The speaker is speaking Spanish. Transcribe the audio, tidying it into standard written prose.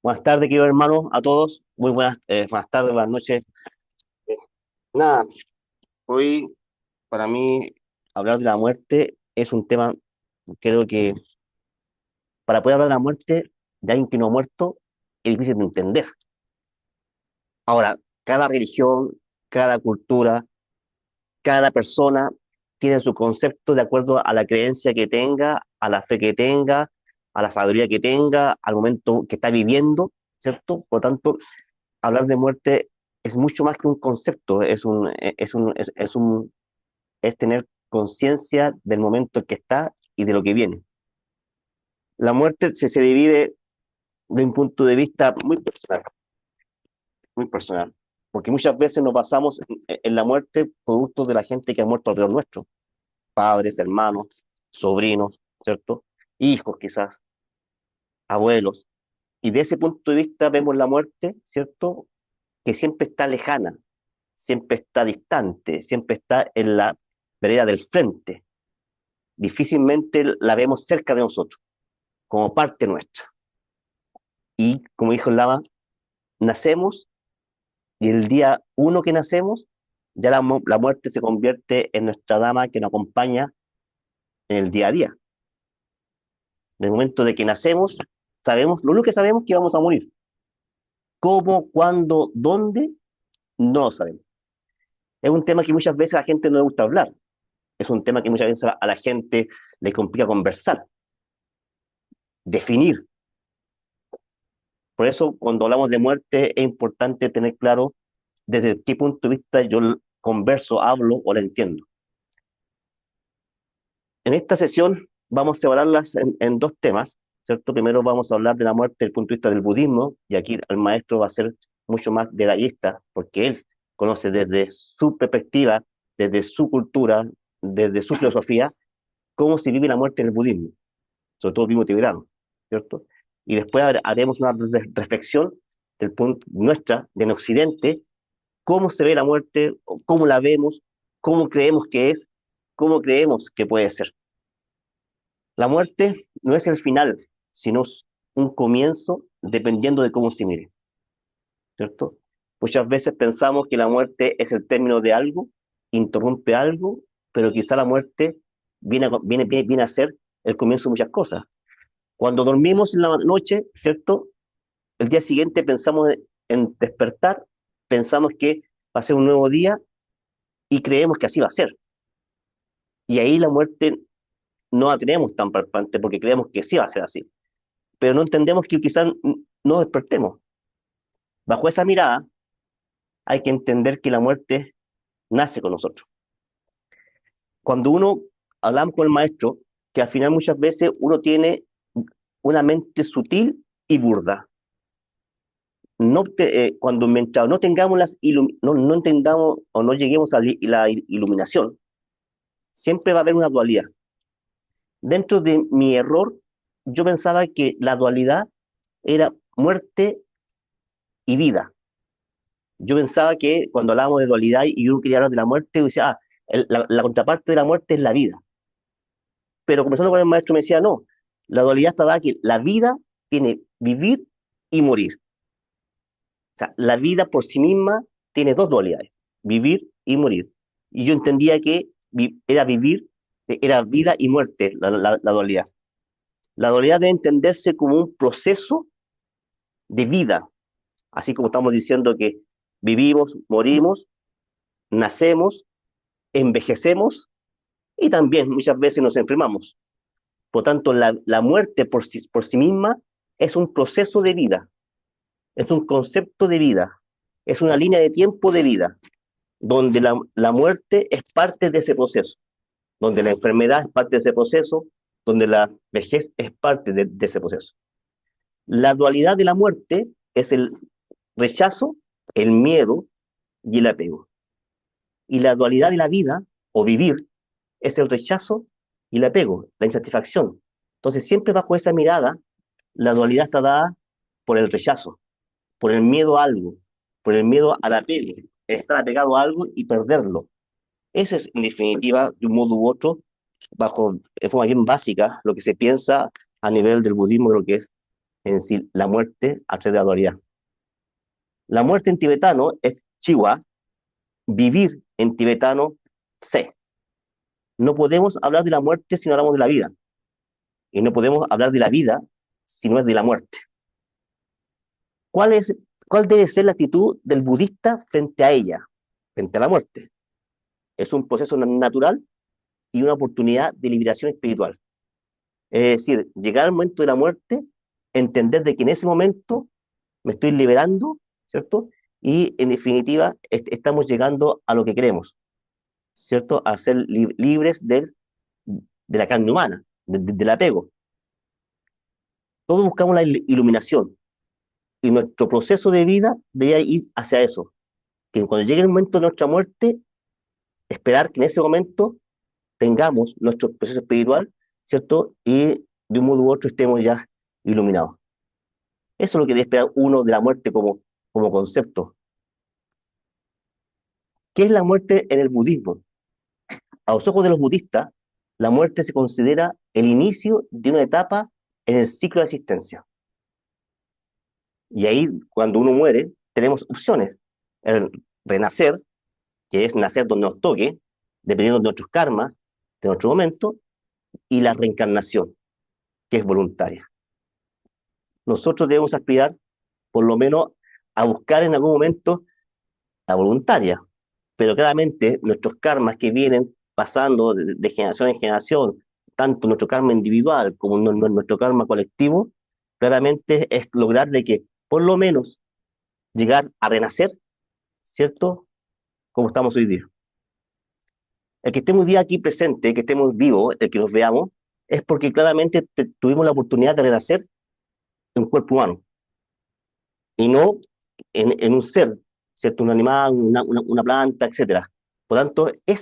Buenas tardes, queridos hermanos, a todos. Muy buenas tardes, buenas noches. Eh, Nada, hoy para mí hablar de la muerte es un tema, creo que para poder hablar de la muerte de alguien que no ha muerto es difícil de entender. Ahora, cada religión, cada cultura, cada persona tiene su concepto de acuerdo a la creencia que tenga, a la fe que tenga, a la sabiduría que tenga, al momento que está viviendo, ¿cierto? Por lo tanto, hablar de muerte es mucho más que un concepto, es tener conciencia del momento en que está y de lo que viene. La muerte se divide de un punto de vista muy personal, porque muchas veces nos basamos en la muerte producto de la gente que ha muerto alrededor nuestro, padres, hermanos, sobrinos, ¿cierto? Hijos quizás, abuelos. Y de ese punto de vista vemos la muerte, ¿cierto? Que siempre está lejana, siempre está distante, siempre está en la vereda del frente. Difícilmente la vemos cerca de nosotros, como parte nuestra. Y como dijo Lama, nacemos y el día uno que nacemos, ya la muerte se convierte en nuestra dama que nos acompaña en el día a día. En el momento de que nacemos, sabemos, lo único que sabemos es que vamos a morir. ¿Cómo, cuándo, dónde? No lo sabemos. Es un tema que muchas veces a la gente no le gusta hablar. Es un tema que muchas veces a la gente le complica conversar, definir. Por eso, cuando hablamos de muerte, es importante tener claro desde qué punto de vista yo converso, hablo o la entiendo. En esta sesión vamos a separarlas en dos temas, ¿cierto? Primero vamos a hablar de la muerte desde el punto de vista del budismo, y aquí el maestro va a ser mucho más detallista, porque él conoce desde su perspectiva, desde su cultura, desde su filosofía, cómo se vive la muerte en el budismo, sobre todo el budismo tibetano, ¿cierto? Y después haremos una reflexión del punto nuestra, de en Occidente, cómo se ve la muerte, cómo la vemos, cómo creemos que es, cómo creemos que puede ser. La muerte no es el final, sino un comienzo dependiendo de cómo se mire, ¿cierto? Muchas veces pensamos que la muerte es el término de algo, interrumpe algo, pero quizá la muerte viene a ser el comienzo de muchas cosas. Cuando dormimos en la noche, ¿cierto? El día siguiente pensamos en despertar, pensamos que va a ser un nuevo día y creemos que así va a ser. Y ahí la muerte no la tenemos tan palpante porque creemos que sí va a ser así. Pero no entendemos que quizás no despertemos. Bajo esa mirada, hay que entender que la muerte nace con nosotros. Cuando uno hablamos con el maestro, que al final muchas veces uno tiene una mente sutil y burda. Cuando mientras no tengamos no entendamos o no lleguemos a la iluminación, siempre va a haber una dualidad. Dentro de mi error, yo pensaba que la dualidad era muerte y vida. Yo pensaba que cuando hablábamos de dualidad y uno quería hablar de la muerte, yo decía, la contraparte de la muerte es la vida. Pero conversando con el maestro me decía, no, la dualidad está dada que la vida tiene vivir y morir. O sea, la vida por sí misma tiene dos dualidades, vivir y morir. Y yo entendía que era vivir, era vida y muerte la dualidad. La dualidad debe entenderse como un proceso de vida, así como estamos diciendo que vivimos, morimos, nacemos, envejecemos y también muchas veces nos enfermamos. Por tanto, la muerte por sí misma es un proceso de vida, es un concepto de vida, es una línea de tiempo de vida, donde la muerte es parte de ese proceso, donde la enfermedad es parte de ese proceso, donde la vejez es parte de ese proceso. La dualidad de la muerte es el rechazo, el miedo y el apego. Y la dualidad de la vida, o vivir, es el rechazo y el apego, la insatisfacción. Entonces, siempre bajo esa mirada, la dualidad está dada por el rechazo, por el miedo a algo, por el miedo al apego, estar apegado a algo y perderlo. Ese es, en definitiva, de un modo u otro, bajo de forma bien básica, lo que se piensa a nivel del budismo de lo que es. en sí la muerte a través de la dualidad. La muerte en tibetano es chiwa, vivir en tibetano se. No podemos hablar de la muerte si no hablamos de la vida. Y no podemos hablar de la vida si no es de la muerte. ¿Cuál es, ¿Cuál debe ser la actitud del budista frente a ella, frente a la muerte? Es un proceso natural y una oportunidad de liberación espiritual. Es decir, llegar al momento de la muerte, entender de que en ese momento me estoy liberando, ¿cierto? Y en definitiva, estamos llegando a lo que queremos, ¿cierto? A ser libres de la carne humana, del apego. Todos buscamos la iluminación y nuestro proceso de vida debe ir hacia eso. Que cuando llegue el momento de nuestra muerte, esperar que en ese momento tengamos nuestro proceso espiritual, ¿cierto? Y de un modo u otro estemos ya iluminados. Eso es lo que debe esperar uno de la muerte como concepto. ¿Qué es la muerte en el budismo? A los ojos de los budistas, la muerte se considera el inicio de una etapa en el ciclo de existencia. Y ahí, cuando uno muere, tenemos opciones. El renacer, que es nacer donde nos toque, dependiendo de nuestros karmas, de nuestro momento, y la reencarnación, que es voluntaria. Nosotros debemos aspirar, por lo menos, a buscar en algún momento la voluntaria, pero claramente nuestros karmas que vienen pasando de generación en generación, tanto nuestro karma individual como nuestro karma colectivo, claramente es lograr de que por lo menos llegar a renacer, ¿cierto? Como estamos hoy día. El que estemos hoy día aquí presente, que estemos vivos, el que nos veamos, es porque claramente tuvimos la oportunidad de renacer en un cuerpo humano y no en un ser, ¿cierto? Un animal, una planta, etcétera. Por tanto, ese